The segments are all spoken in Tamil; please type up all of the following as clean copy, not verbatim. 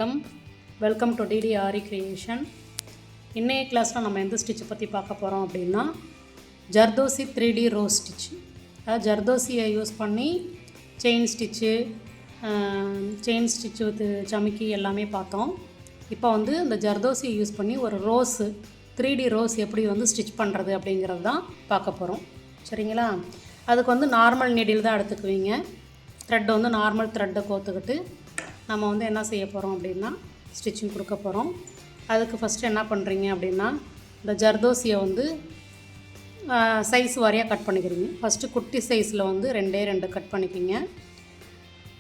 வணக்கம். வெல்கம் டு டிடிஆரி கிரியேஷன். இன்றைய கிளாஸில் நம்ம எந்த ஸ்டிச்சை பற்றி பார்க்க போகிறோம் அப்படின்னா ஜர்தோசி 3D ரோஸ் ஸ்டிச்சு. அதாவது ஜர்தோசியை யூஸ் பண்ணி செயின் ஸ்டிச்சு வித் சமிக்கி எல்லாமே பார்த்தோம். இப்போ வந்து இந்த ஜர்தோசியை யூஸ் பண்ணி ஒரு ரோஸு 3D ரோஸ் எப்படி வந்து ஸ்டிச் பண்ணுறது அப்படிங்கிறது தான் பார்க்க போகிறோம். சரிங்களா? அதுக்கு வந்து நார்மல் நீடில் தான் எடுத்துக்குவீங்க. த்ரெட் வந்து நார்மல் த்ரெட்டை கோத்துக்கிட்டு நம்ம வந்து என்ன செய்ய போகிறோம் அப்படின்னா ஸ்டிச்சிங் கொடுக்க போகிறோம். அதுக்கு ஃபஸ்ட்டு என்ன பண்ணுறீங்க அப்படின்னா இந்த ஜர்தோசியை வந்து சைஸ் வாரியாக கட் பண்ணிக்கிறீங்க. ஃபஸ்ட்டு குட்டி சைஸில் வந்து 2 கட் பண்ணிக்கிங்க.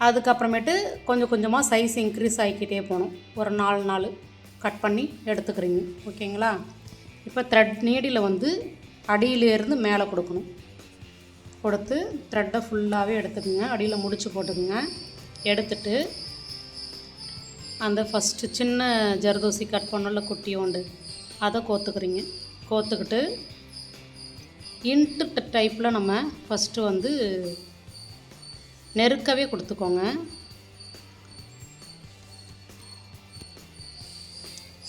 அதுக்கப்புறமேட்டு கொஞ்சம் கொஞ்சமாக சைஸ் இன்க்ரீஸ் ஆகிக்கிட்டே போகணும். ஒரு 4 கட் பண்ணி எடுத்துக்கிறீங்க. ஓகேங்களா? இப்போ த்ரெட் நீடில் வந்து அடியிலேருந்து மேலே கொடுத்து த்ரெட்டை ஃபுல்லாகவே எடுத்துக்கோங்க. அடியில் முடிச்சு போட்டுக்குங்க. எடுத்துட்டு அந்த ஃபஸ்ட்டு சின்ன ஜர்தோசி கட் பண்ணல குட்டியோண்டு அதை கோத்துக்கிட்டு இன்ட்டு டைப்பில் நம்ம ஃபஸ்ட்டு வந்து நெருக்கவே கொடுத்துக்கோங்க.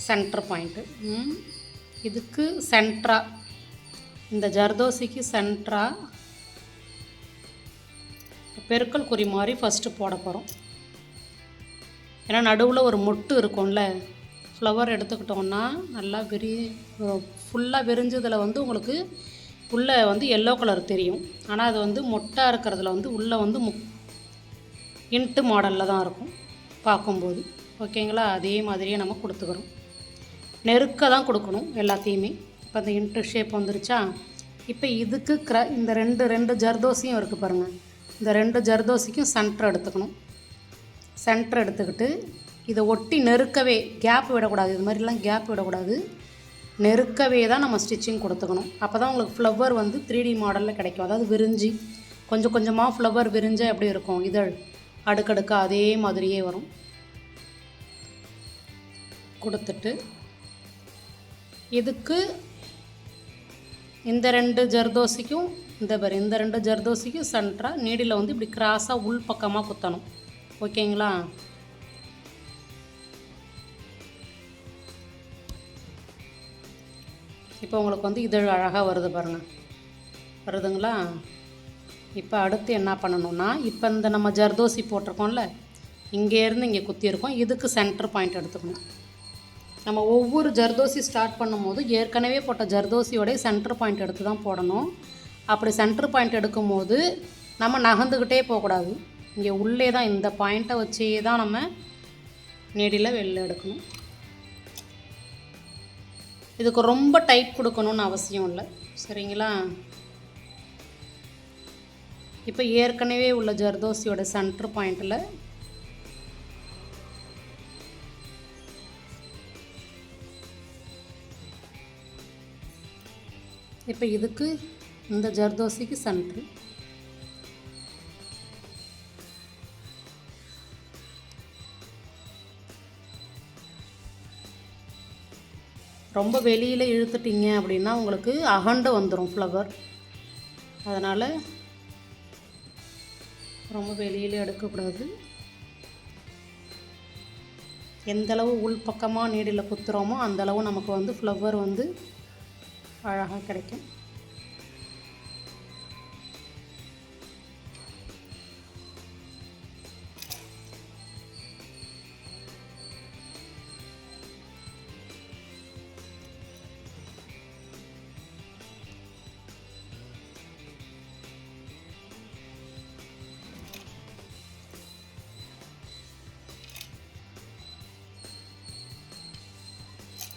சென்டர் பாயிண்ட்டு இதுக்கு சென்ட்ராக, இந்த ஜர்தோசிக்கு சென்ட்ராக பெருக்கல் குறி மாதிரி ஃபஸ்ட்டு போட போகிறோம். ஏன்னா நடுவில் ஒரு மொட்டு இருக்கும்ல, ஃப்ளவர் எடுத்துக்கிட்டோன்னா நல்லா ஃபுல்லாக விரிஞ்சதில் வந்து உங்களுக்கு உள்ளே வந்து எல்லோ கலர் தெரியும். ஆனால் அது வந்து மொட்டாக இருக்கிறதுல வந்து உள்ளே வந்து இன்ட்டு மாடலில் தான் இருக்கும் பார்க்கும்போது. ஓகேங்களா? அதே மாதிரியே நம்ம கொடுத்துக்கிறோம். நெருக்க தான் கொடுக்கணும் எல்லாத்தையுமே. இப்போ அந்த இன்ட்டு ஷேப் வந்துருச்சா? இப்போ இதுக்கு இந்த ரெண்டு ஜர்தோசியும் இருக்குது பாருங்கள். இந்த 2 ஜர்தோசிக்கும் சென்டர் எடுத்துக்கணும். சென்டர் எடுத்துக்கிட்டு இதை ஒட்டி நெருக்கவே, கேப் விடக்கூடாது. இது மாதிரிலாம் கேப் விடக்கூடாது. நெருக்கவே தான் நம்ம ஸ்டிச்சிங் கொடுத்துக்கணும். அப்போ தான் உங்களுக்கு ஃப்ளவர் வந்து 3D மாடலில் கிடைக்கும். அதாவது விரிஞ்சி கொஞ்சம் கொஞ்சமாக ஃப்ளவர் விரிஞ்ச எப்படி இருக்கும், இதழ் அடுக்கடுக்காக அதே மாதிரியே வரும். கொடுத்துட்டு இதுக்கு இந்த 2 ஜர்தோசிக்கும் இந்த 2 ஜர்தோசிக்கும் சென்டராக நீடில் வந்து இப்படி கிராஸாக உள் பக்கமாக குத்தணும். ஓகேங்களா? இப்போ உங்களுக்கு வந்து இதழ் அழகாக வருது பாருங்கள். வருதுங்களா? இப்போ அடுத்து என்ன பண்ணணும்னா, இப்போ இந்த நம்ம ஜர்தோசி போட்டிருக்கோம்ல, இங்கேருந்து இங்கே குத்தியிருக்கோம். இதுக்கு சென்டர் பாயிண்ட் எடுத்துக்கணும். நம்ம ஒவ்வொரு ஜர்தோசி ஸ்டார்ட் பண்ணும்போது ஏற்கனவே போட்ட ஜர்தோசியோடைய சென்டர் பாயிண்ட் எடுத்து தான் போடணும். அப்படி சென்டர் பாயிண்ட் எடுக்கும்போது நம்ம நகர்ந்துக்கிட்டே போகக்கூடாது. இங்கே உள்ளே தான் இந்த பாயிண்ட்டை வச்சே தான் நம்ம நீடில் வெளில எடுக்கணும். இதுக்கு ரொம்ப டைட் கொடுக்கணும்னு அவசியம் இல்லை. சரிங்களா? இப்போ ஏற்கனவே உள்ள ஜர்தோசியோட சென்டர் பாயிண்டில் இப்போ இதுக்கு இந்த ஜர்தோசிக்கு சென்ட்ரு, ரொம்ப வெளியில் இழுத்துட்டிங்க அப்படின்னா உங்களுக்கு அகண்டு வந்துடும் ஃப்ளவர். அதனால் ரொம்ப வெளியில் எடுக்கக்கூடாது. எந்தளவு உள் பக்கமாக நீடில் குத்துறோமோ அந்தளவு நமக்கு வந்து ஃப்ளவர் வந்து அழகாக கிடைக்கும்.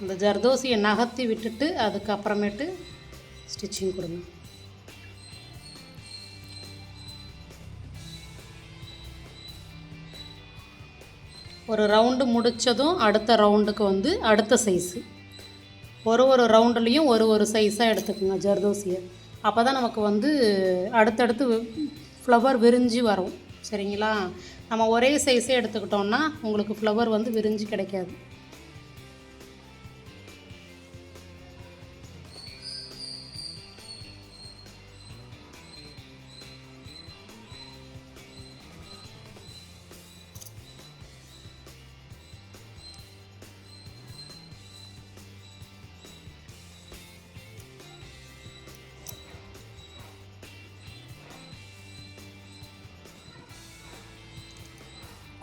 இந்த ஜர்தோசியை நகர்த்தி விட்டுட்டு அதுக்கப்புறமேட்டு ஸ்டிச்சிங் கொடுங்க. ஒரு ரவுண்டு முடித்ததும் அடுத்த ரவுண்டுக்கு வந்து அடுத்த சைஸு, ஒரு ரவுண்டுலேயும் ஒரு சைஸாக எடுத்துக்கோங்க ஜர்தோசியை. அப்போ தான் நமக்கு வந்து அடுத்தடுத்து ஃப்ளவர் விரிஞ்சு வரும். சரிங்களா? நம்ம ஒரே சைஸே எடுத்துக்கிட்டோன்னா உங்களுக்கு ஃப்ளவர் வந்து விரிஞ்சு கிடைக்காது.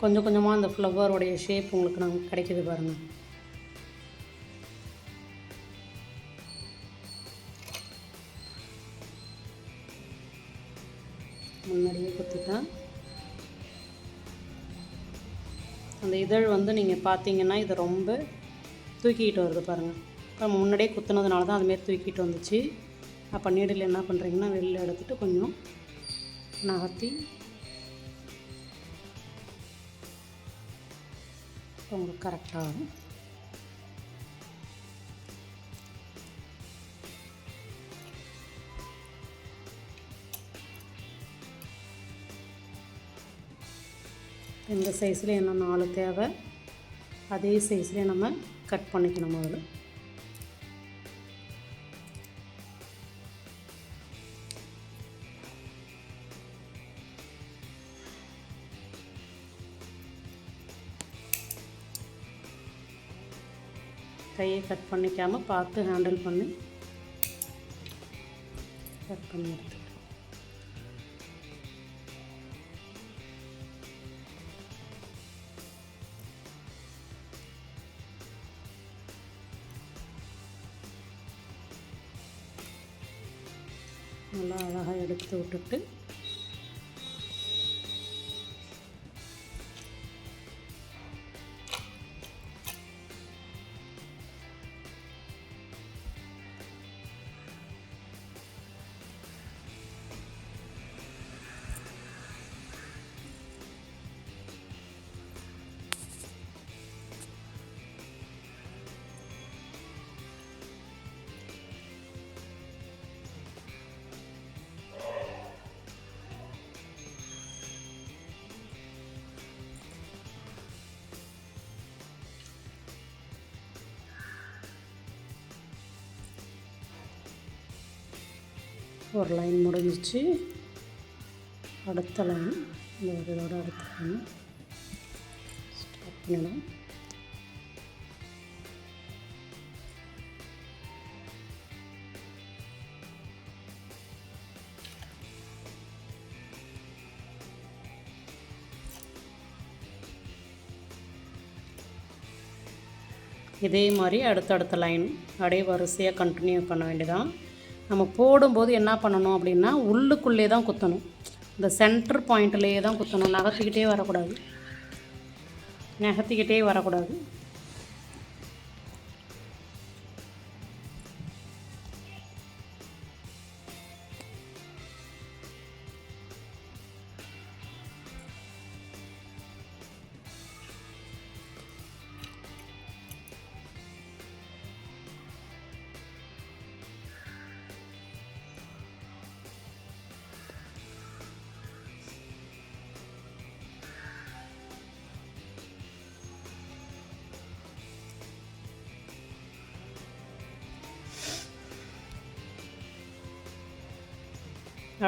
கொஞ்சம் கொஞ்சமாக அந்த ஃப்ளவருடைய ஷேப் உங்களுக்கு நமக்கு கிடைக்கிது பாருங்கள். முன்னாடியே குத்திட்டேன். அந்த இதழ் வந்து நீங்கள் பார்த்தீங்கன்னா இது ரொம்ப தூக்கிக்கிட்டு வருது பாருங்கள். இப்போ நம்ம முன்னாடியே குத்துனதுனால தான் அதுமாரி தூக்கிட்டு வந்துச்சு. அப்போ நீடில் என்ன பண்ணுறீங்கன்னா வெளில எடுத்துகிட்டு கொஞ்சம் நகர்த்தி உங்களுக்கு கரெக்டாக வரும். இந்த சைஸ்லேயே என்ன 4 தேவை, அதே சைஸ்லேயே நம்ம கட் பண்ணிக்கணும். முதல்ல கையை கட் பண்ணிக்காமல் பார்த்து ஹேண்டில் பண்ணி கட் பண்ணி எடுத்து நல்லா அழகாக எடுத்து விட்டுட்டு ஒரு லைன் முடிஞ்சிச்சு. அடுத்த லைன் இந்த இதோட அடுத்த லைன் ஸ்டார்ட் பண்ணலாம். இதே மாதிரி அடுத்தடுத்த லைன் அப்படியே வரிசையாக கண்டினியூ பண்ண வேண்டியதான். நம்ம போடும்போது என்ன பண்ணணும் அப்படின்னா உள்ளுக்குள்ளே தான் குத்தணும். இந்த சென்டர் பாயிண்ட்லேயே தான் குத்தணும். நகர்த்திக்கிட்டே வரக்கூடாது.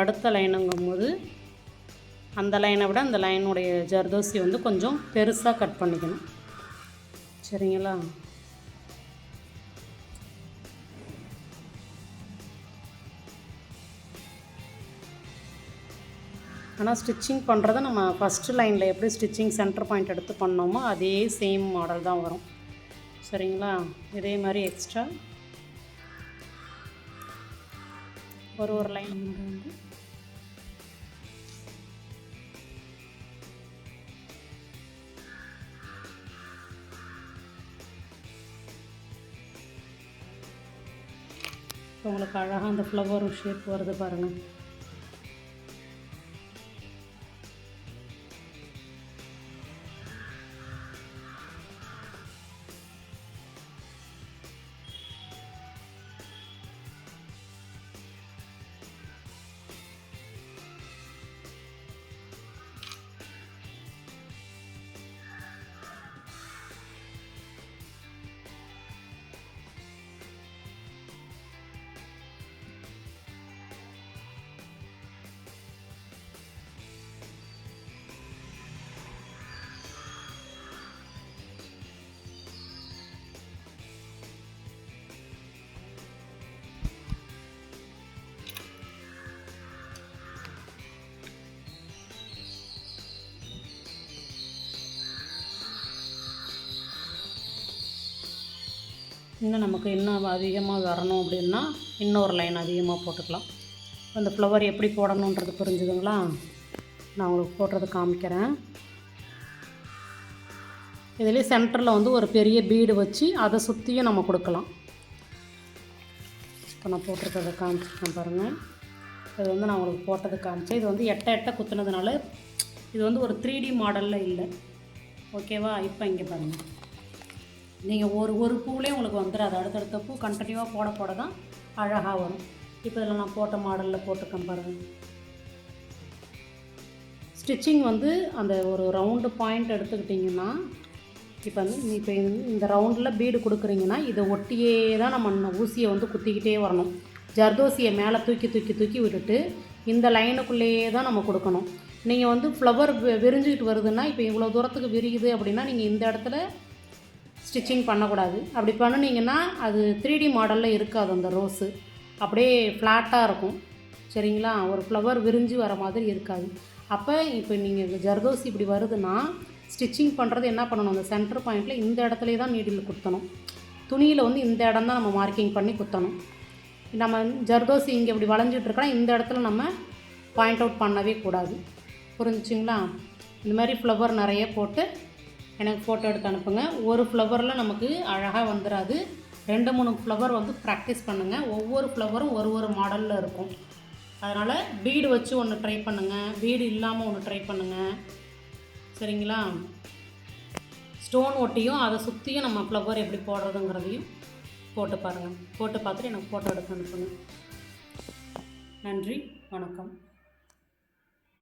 அடுத்த லைனுங்கும்போது அந்த லைனை விட அந்த லைனுடைய ஜர்தோசி வந்து கொஞ்சம் பெருசாக கட் பண்ணிக்கணும். சரிங்களா? ஆனால் ஸ்டிச்சிங் பண்ணுறத நம்ம ஃபஸ்ட்டு லைனில் எப்படி ஸ்டிச்சிங் சென்டர் பாயிண்ட் எடுத்து பண்ணோமோ அதே சேம் மாடல் தான் வரும். சரிங்களா? இதே மாதிரி எக்ஸ்ட்ரா ஒரு லைன் வந்து உங்களுக்கு அழகாக அந்த ஃப்ளவர் ஷேப் வருது பாருங்கள். இன்னும் நமக்கு இன்னும் அதிகமாக வரணும் அப்படின்னா இன்னொரு லைன் அதிகமாக போட்டுக்கலாம். அந்த ஃப்ளவர் எப்படி போடணுன்றது புரிஞ்சுதுங்களா? நான் உங்களுக்கு போடுறது காமிக்கிறேன். இதுலேயே சென்டரில் வந்து ஒரு பெரிய பீடு வச்சு அதை சுற்றியும் நம்ம கொடுக்கலாம். இப்போ நான் போட்டிருக்கிறத காமிச்சிருக்கேன் பாருங்கள். இது வந்து நான் உங்களுக்கு போட்டது காமிச்சேன். இது வந்து எட்ட குத்துனதுனால இது வந்து ஒரு 3D மாடலில் இல்லை. ஓகேவா? இப்போ இங்கே பாருங்கள், நீங்கள் ஒரு பூவிலே உங்களுக்கு வந்துடாது. அடுத்தடுத்த பூ கண்டினியூவாக போட தான் அழகாக வரும். இப்போ இதில் நான் போட்ட மாடலில் போட்டுக்கேன் பாருங்கள். ஸ்டிச்சிங் வந்து அந்த ஒரு ரவுண்டு பாயிண்ட் எடுத்துக்கிட்டிங்கன்னா, இப்போ இந்த ரவுண்டில் பீடு கொடுக்குறீங்கன்னா இதை ஒட்டியே தான் நம்ம ஊசியை வந்து குத்திக்கிட்டே வரணும். ஜர்தோசியை மேலே தூக்கி விட்டுட்டு இந்த லைனுக்குள்ளேயே தான் நம்ம கொடுக்கணும். நீங்கள் வந்து ஃப்ளவர் விரிஞ்சிக்கிட்டு வருதுன்னா, இப்போ இவ்வளோ தூரத்துக்கு விரியுது அப்படின்னா நீங்கள் இந்த இடத்துல ஸ்டிச்சிங் பண்ணக்கூடாது. அப்படி பண்ணினீங்கன்னா அது 3D மாடலில் இருக்காது. அந்த ரோஸு அப்படியே ஃப்ளாட்டாக இருக்கும். சரிங்களா? ஒரு ஃப்ளவர் விரிஞ்சு வர மாதிரி இருக்காது. அப்போ இப்போ நீங்கள் ஜர்தோசி இப்படி வருதுன்னா ஸ்டிச்சிங் பண்ணுறது என்ன பண்ணணும், அந்த சென்டர் பாயிண்டில் இந்த இடத்துலையே தான் நீடில் குத்தணும். துணியில் வந்து இந்த இடம் தான் நம்ம மார்க்கிங் பண்ணி குத்தணும். நம்ம ஜர்தோசி இங்கே இப்படி வளைஞ்சிட்ருக்கோன்னா இந்த இடத்துல நம்ம பாயிண்ட் அவுட் பண்ணவே கூடாது. புரிஞ்சிச்சிங்களா? இந்த மாதிரி ஃப்ளவர் நிறைய போட்டு எனக்கு ஃபோட்டோ எடுத்து அனுப்புங்க. ஒரு ஃப்ளவரில் நமக்கு அழகாக வந்துடாது. 2-3 ஃப்ளவர் வந்து ப்ராக்டிஸ் பண்ணுங்கள். ஒவ்வொரு ஃப்ளவரும் ஒரு மாடலில் இருக்கும். அதனால் பீடு வச்சு ஒன்று ட்ரை பண்ணுங்கள், பீடு இல்லாமல் ஒன்று ட்ரை பண்ணுங்கள். சரிங்களா? ஸ்டோன் ஒட்டியும் அதை சுற்றியும் நம்ம ஃப்ளவர் எப்படி போடுறதுங்கிறதையும் போட்டு பாருங்கள். போட்டு பார்த்துட்டு எனக்கு ஃபோட்டோ எடுத்து அனுப்புங்க. நன்றி, வணக்கம்.